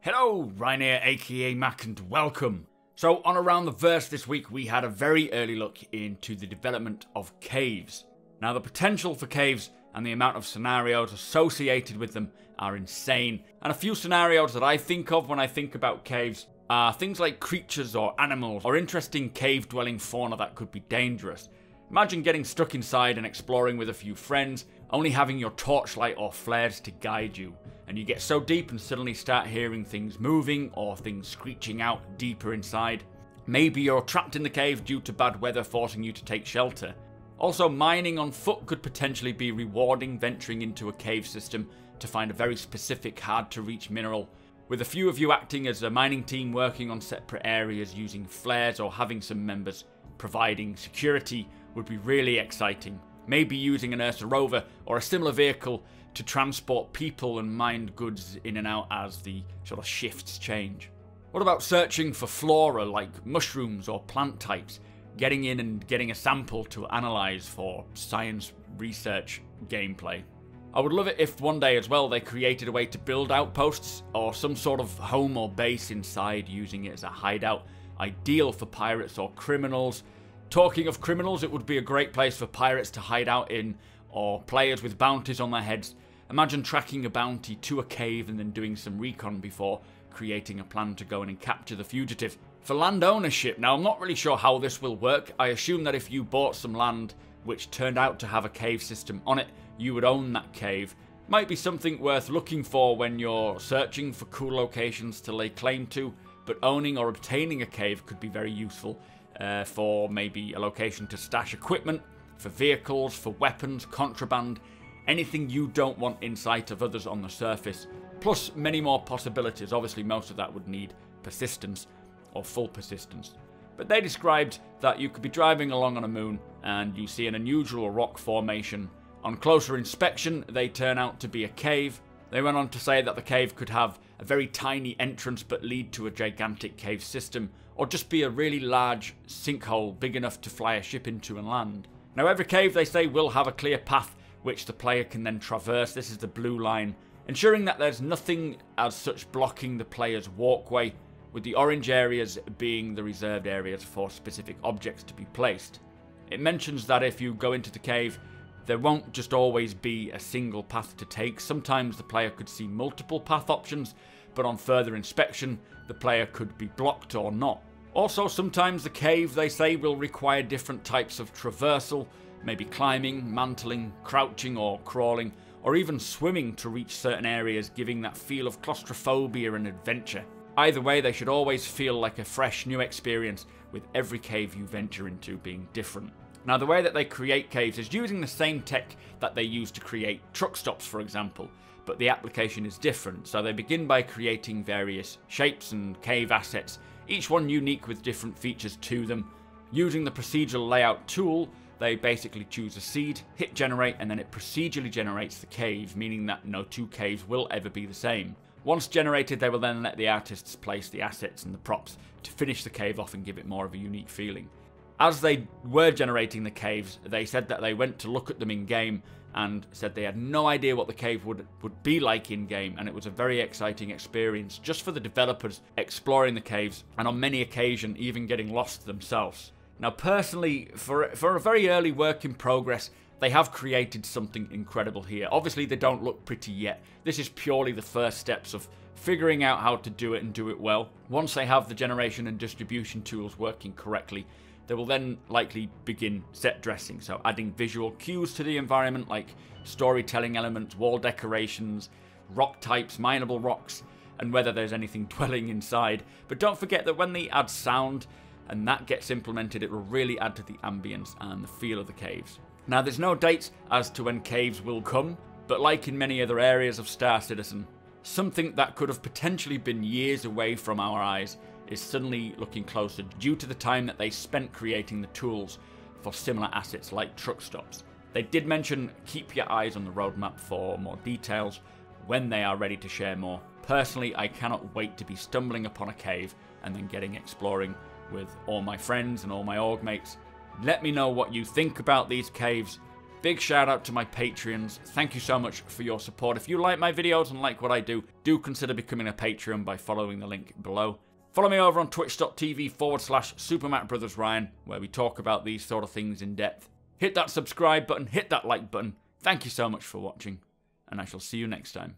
Hello, Ryan here, aka Mac, and welcome. So on Around the Verse this week we had a very early look into the development of caves. Now the potential for caves and the amount of scenarios associated with them are insane, and a few scenarios that I think of when I think about caves are things like creatures or animals or interesting cave dwelling fauna that could be dangerous. Imagine getting stuck inside and exploring with a few friends, only having your torchlight or flares to guide you, and you get so deep and suddenly start hearing things moving or things screeching out deeper inside. Maybe you're trapped in the cave due to bad weather forcing you to take shelter. Also, mining on foot could potentially be rewarding, venturing into a cave system to find a very specific, hard to reach mineral, with a few of you acting as a mining team working on separate areas using flares, or having some members providing security would be really exciting. Maybe using an Ursa rover or a similar vehicle to transport people and mined goods in and out as the sort of shifts change. What about searching for flora like mushrooms or plant types, getting in and getting a sample to analyze for science research gameplay? I would love it if one day as well they created a way to build outposts or some sort of home or base inside, using it as a hideout, ideal for pirates or criminals. Talking of criminals, it would be a great place for pirates to hide out in, or players with bounties on their heads. Imagine tracking a bounty to a cave and then doing some recon before creating a plan to go in and capture the fugitive. For land ownership, now I'm not really sure how this will work. I assume that if you bought some land which turned out to have a cave system on it, you would own that cave. Might be something worth looking for when you're searching for cool locations to lay claim to, but owning or obtaining a cave could be very useful for maybe a location to stash equipment, for vehicles, for weapons, contraband, anything you don't want in sight of others on the surface, plus many more possibilities. Obviously most of that would need persistence, or full persistence. But they described that you could be driving along on a moon and you see an unusual rock formation. On closer inspection they turn out to be a cave. They went on to say that the cave could have a very tiny entrance but lead to a gigantic cave system, or just be a really large sinkhole big enough to fly a ship into and land. Now every cave, they say, will have a clear path which the player can then traverse. This is the blue line, ensuring that there's nothing as such blocking the player's walkway, with the orange areas being the reserved areas for specific objects to be placed. It mentions that if you go into the cave, there won't just always be a single path to take. Sometimes the player could see multiple path options, but on further inspection, the player could be blocked or not. Also, sometimes the cave, they say, will require different types of traversal, maybe climbing, mantling, crouching or crawling, or even swimming to reach certain areas, giving that feel of claustrophobia and adventure. Either way, they should always feel like a fresh new experience, with every cave you venture into being different. Now the way that they create caves is using the same tech that they use to create truck stops, for example, but the application is different. So they begin by creating various shapes and cave assets, each one unique with different features to them. Using the procedural layout tool, they basically choose a seed, hit generate, and then it procedurally generates the cave, meaning that no two caves will ever be the same. Once generated, they will then let the artists place the assets and the props to finish the cave off and give it more of a unique feeling. As they were generating the caves, they said that they went to look at them in game and said they had no idea what the cave would be like in game, and it was a very exciting experience just for the developers exploring the caves, and on many occasions even getting lost themselves. Now personally, for a very early work in progress, they have created something incredible here. Obviously they don't look pretty yet. This is purely the first steps of figuring out how to do it and do it well. Once they have the generation and distribution tools working correctly, they will then likely begin set dressing, so adding visual cues to the environment like storytelling elements, wall decorations, rock types, mineable rocks, and whether there's anything dwelling inside. But don't forget that when they add sound and that gets implemented, it will really add to the ambience and the feel of the caves. Now there's no dates as to when caves will come, but like in many other areas of Star Citizen, something that could have potentially been years away from our eyes is suddenly looking closer due to the time that they spent creating the tools for similar assets like truck stops. They did mention keep your eyes on the roadmap for more details when they are ready to share more. Personally, I cannot wait to be stumbling upon a cave and then getting exploring with all my friends and all my org mates. Let me know what you think about these caves. Big shout out to my Patreons. Thank you so much for your support. If you like my videos and like what I do consider becoming a Patreon by following the link below. Follow me over on twitch.tv/supermacbrothersryan, where we talk about these sort of things in depth. Hit that subscribe button, hit that like button. Thank you so much for watching, and I shall see you next time.